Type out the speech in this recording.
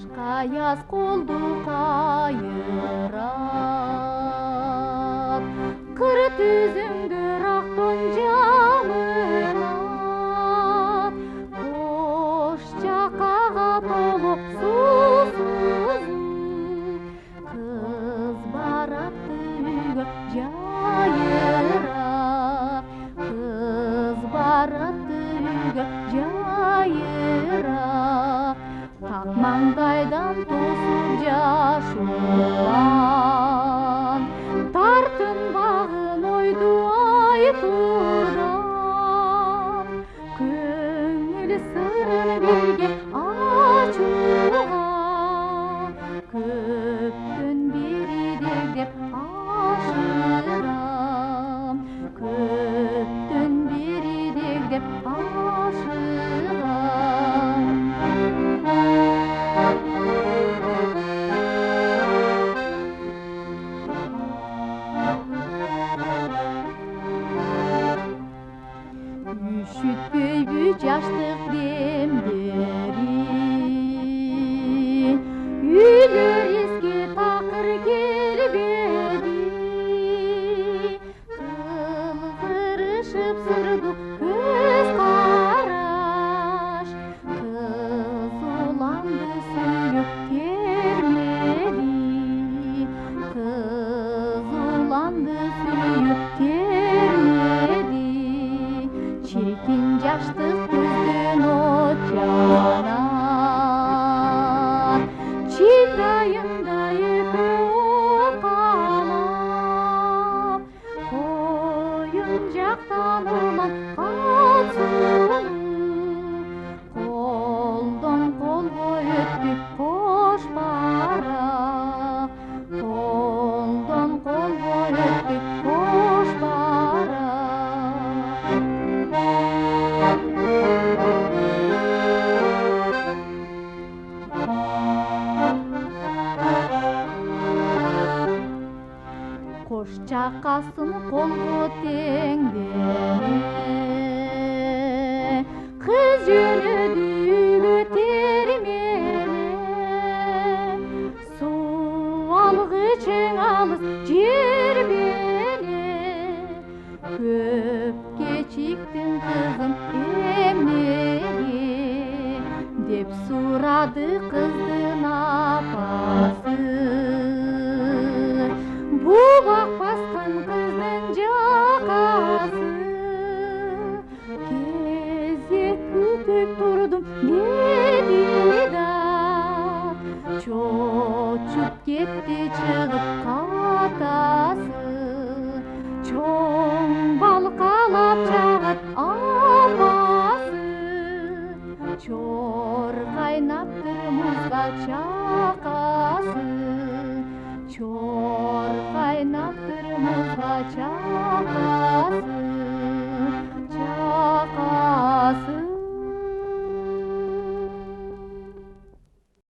Кышка яз колду кайырат, кыр түзүңдөр актон жамырат. Кош чакага толуп суусузу, кыз барат үйгө жайыраак, кыз барат үйгө жайыраак. Так маңдайдан тосуп жашуан, тартынбагын ойду айтуудан. Көңүл сырын билген ачууга, көптөн бери дегдеп ашыгам, көптөн бери дегдеп ашыгам. Üşütпөйбү жаштык демдери, үйлөр эске такыр келбеди. Кылгырышып сырду көз караш, кыз уланды сүйүп келмеди, кыз уланды сүйүп келмеди. Чекин жаштык көздөн от жанат, читайымда экөө калап. Коюн жактан улам калсун, колдон колго өттүк кош барак, колдон колго өттүк кош барак. Кош чакасын колго теңдере, кыз жөнөдү үйгө термеле. Суу алгычың алыс жер беле, көп кечиктин кызым эмнеге, деп сурады кыздын апасы. Бубак баскан кыздын жакасы, кезек күтүп турдум деди да, чочуп кетти чыгып катасы. Чоң балкалап чагат апасы, чор кайнаптыр музга чакасы, чор кайнаптыр музга чакасы.